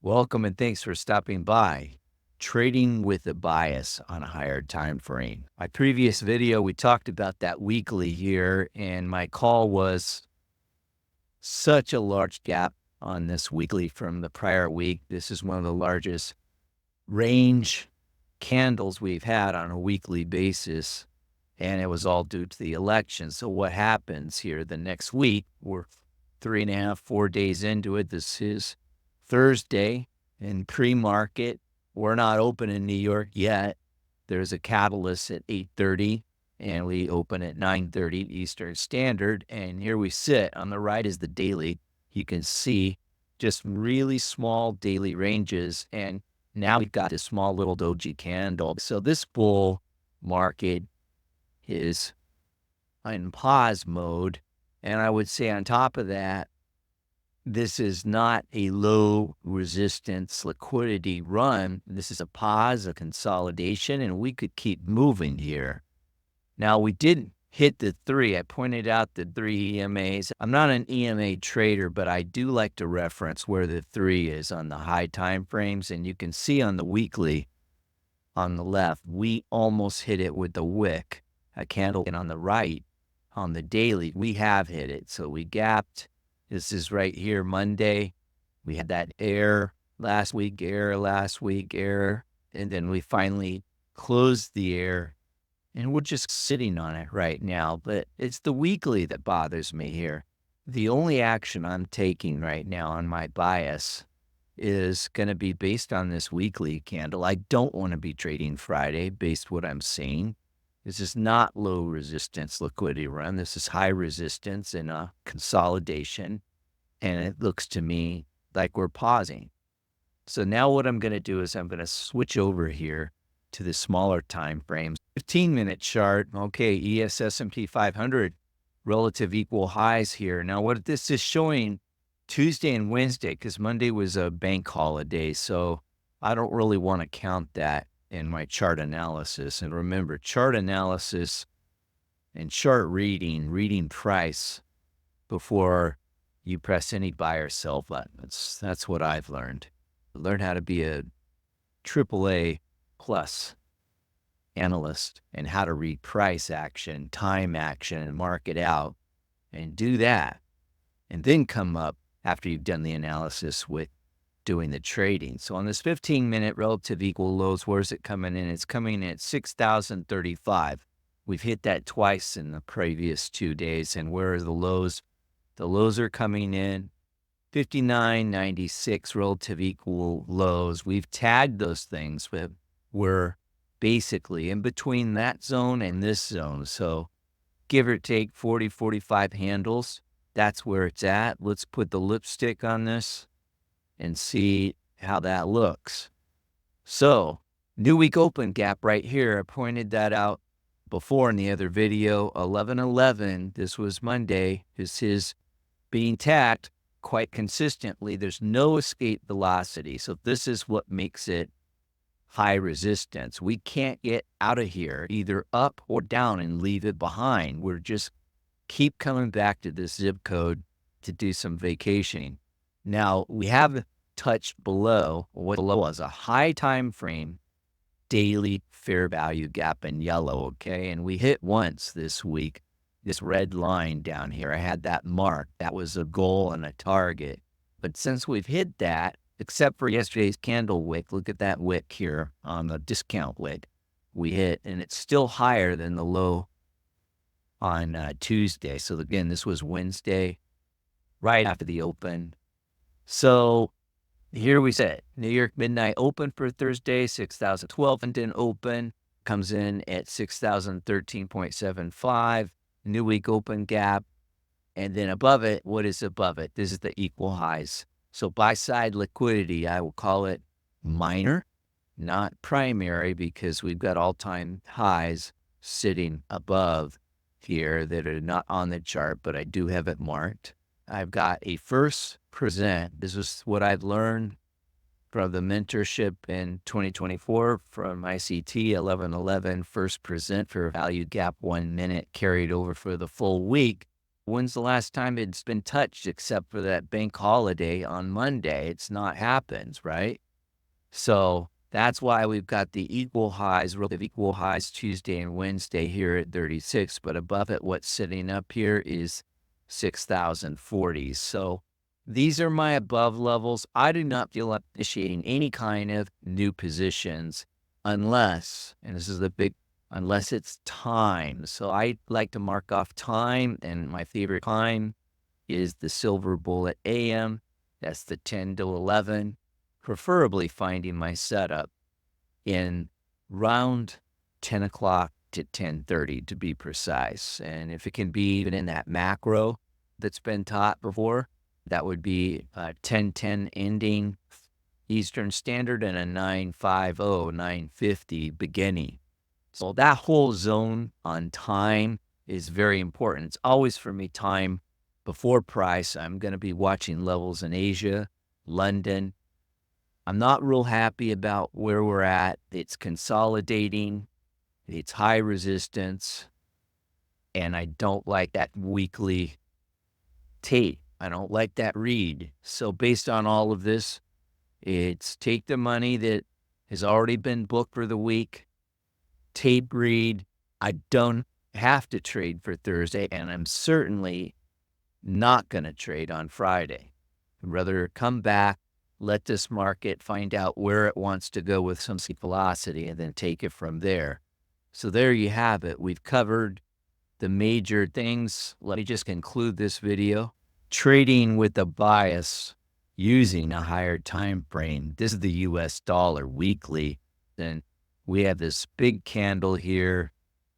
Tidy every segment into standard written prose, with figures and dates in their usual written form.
Welcome and thanks for stopping by. Trading with a bias on a higher time frame. My previous video, we talked about that weekly here, and my call was such a large gap on this weekly from the prior week. This is one of the largest range candles we've had on a weekly basis, and it was all due to the election. So what happens here the next week? We're 3.5, 4 days into it. This is Thursday in pre-market. We're not open in New York yet. There's a catalyst at 8:30, and we open at 9:30 Eastern Standard. And here we sit. On the right is the daily. You can see just really small daily ranges. And now we've got this small little doji candle. So this bull market is in pause mode. And I would say on top of that, this is not a low resistance liquidity run. This is a pause, a consolidation, and we could keep moving here. Now, we didn't hit the three. I pointed out the three EMAs. I'm not an EMA trader, but I do like to reference where the three is on the high time frames. And you can see on the weekly on the left, we almost hit it with the wick, a candle. And on the right, on the daily, we have hit it. So we gapped. This is right here, Monday. We had that error last week, error, and then we finally closed the error, and we're just sitting on it right now. But it's the weekly that bothers me here. The only action I'm taking right now on my bias is going to be based on this weekly candle. I don't want to be trading Friday based what I'm seeing. This is not low resistance liquidity run. This is high resistance and a consolidation. And it looks to me like we're pausing. So now what I'm going to do is I'm going to switch over here to the smaller time frames. 15-minute chart. Okay, ES SP500 relative equal highs here. Now what this is showing Tuesday and Wednesday, because Monday was a bank holiday. So I don't really want to count that in my chart analysis. And remember, chart analysis and chart reading price before you press any buy or sell button. That's what I've learned. Learn how to be a AAA plus analyst and how to read price action, time action, and market out, and do that. And then come up after you've done the analysis with doing the trading. So on this 15-minute relative equal lows, where's it coming in? It's coming in at 6,035. We've hit that twice in the previous 2 days. And where are the lows? The lows are coming in 59.96 relative equal lows. We've tagged those things, but we're basically in between that zone and this zone. So give or take 40, 45 handles. That's where it's at. Let's put the lipstick on this and see how that looks. So new week open gap right here. I pointed that out before in the other video. 11.11. This was Monday. This is being tagged quite consistently. There's no escape velocity. So this is what makes it high resistance. We can't get out of here either up or down and leave it behind. We're just keep coming back to this zip code to do some vacationing. Now, we have touched below what below was a high time frame daily fair value gap in yellow, okay? And we hit once this week, this red line down here. I had that marked. That was a goal and a target. But since we've hit that, except for yesterday's candle wick, look at that wick here on the discount wick we hit, and it's still higher than the low on Tuesday. So again, this was Wednesday, right after the open. So here we sit. New York midnight open for Thursday, 6,012, and then open comes in at 6,013.75. New week open gap. And then above it, what is above it? This is the equal highs. So buy side liquidity, I will call it minor, not primary, because we've got all-time highs sitting above here that are not on the chart, but I do have it marked. I've got a first present. This is what I've learned from the mentorship in 2024 from ICT 1111. First present for value gap 1 minute carried over for the full week. When's the last time it's been touched except for that bank holiday on Monday? It's not happened, right? So that's why we've got the equal highs, relative equal highs Tuesday and Wednesday here at 36, but above it, what's sitting up here is 6,040. So these are my above levels. I do not feel like initiating any kind of new positions unless, and this is the big, unless it's time. So I like to mark off time, and my favorite time is the silver bullet AM. That's the 10 to 11, preferably finding my setup in round 10 o'clock to 10:30 to be precise. And if it can be even in that macro that's been taught before, that would be 10:10 ending Eastern Standard and a 9:50, 9:50 beginning. So that whole zone on time is very important. It's always for me time before price. I'm going to be watching levels in Asia, London. I'm not real happy about where we're at. It's consolidating. It's high resistance. And I don't like that weekly tape. I don't like that read. So based on all of this, it's take the money that has already been booked for the week, tape read. I don't have to trade for Thursday, and I'm certainly not going to trade on Friday. I'd rather come back, let this market find out where it wants to go with some velocity, and then take it from there. So there you have it. We've covered the major things. Let me just conclude this video. Trading with a bias using a higher time frame. This is the US dollar weekly. And we have this big candle here,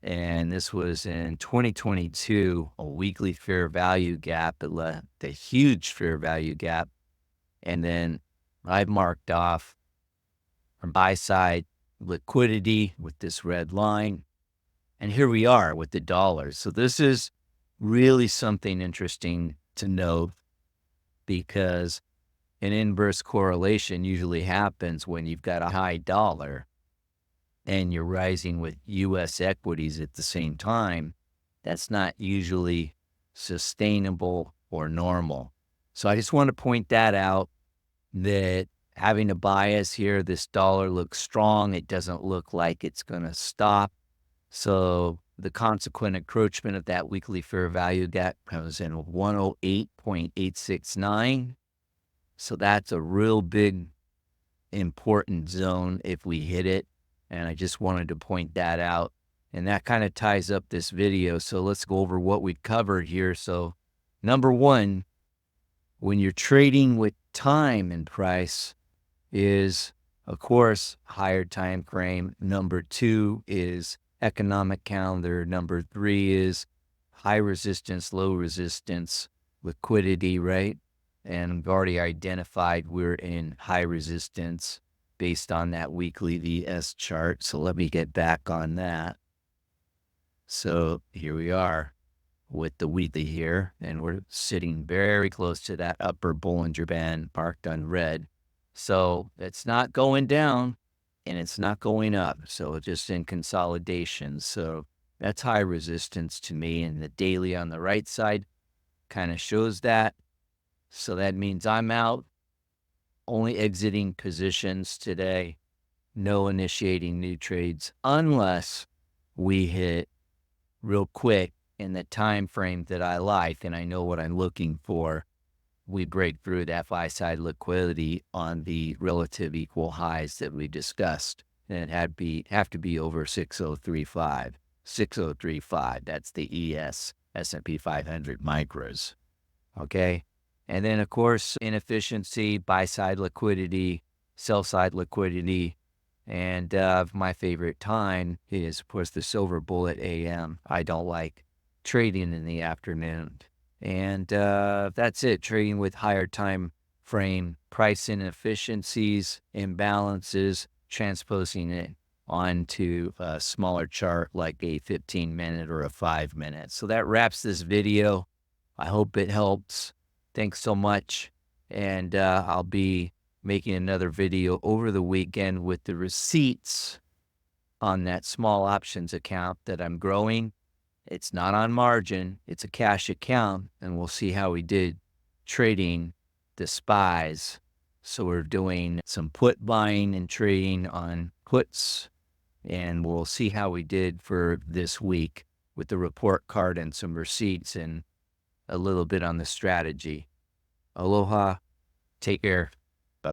and this was in 2022, a weekly fair value gap. It left a huge fair value gap. And then I've marked off from buy side liquidity with this red line. And here we are with the dollar. So this is really something interesting to note, because an inverse correlation usually happens when you've got a high dollar and you're rising with U.S. equities at the same time. That's not usually sustainable or normal. So I just want to point that out, that having a bias here, this dollar looks strong. It doesn't look like it's going to stop. So the consequent encroachment of that weekly fair value gap comes in 108.869. So that's a real big, important zone if we hit it. And I just wanted to point that out. And that kind of ties up this video. So let's go over what we covered here. So number one, when you're trading with time and price is, of course, higher time frame. Number two is economic calendar. Number three is high resistance, low resistance, liquidity, right? And we've already identified we're in high resistance based on that weekly VS chart. So let me get back on that. So here we are with the weekly here, and we're sitting very close to that upper Bollinger Band marked on red. So it's not going down and it's not going up. So it's just in consolidation. So that's high resistance to me. And the daily on the right side kind of shows that. So that means I'm out, only exiting positions today, no initiating new trades unless we hit real quick in the time frame that I like and I know what I'm looking for. We break through that buy-side liquidity on the relative equal highs that we discussed. And it have to be over 6035. 6035, that's the ES SP500 Micros. Okay? And then, of course, inefficiency, buy-side liquidity, sell-side liquidity. And my favorite time is, of course, the silver bullet AM. I don't like trading in the afternoon. And that's it, trading with higher time frame, price inefficiencies, imbalances, transposing it onto a smaller chart like a 15-minute or a 5-minute. So that wraps this video. I hope it helps. Thanks so much. And I'll be making another video over the weekend with the receipts on that small options account that I'm growing. It's not on margin. It's a cash account, and we'll see how we did trading the SPYs. So we're doing some put buying and trading on puts, and we'll see how we did for this week with the report card and some receipts and a little bit on the strategy. Aloha. Take care.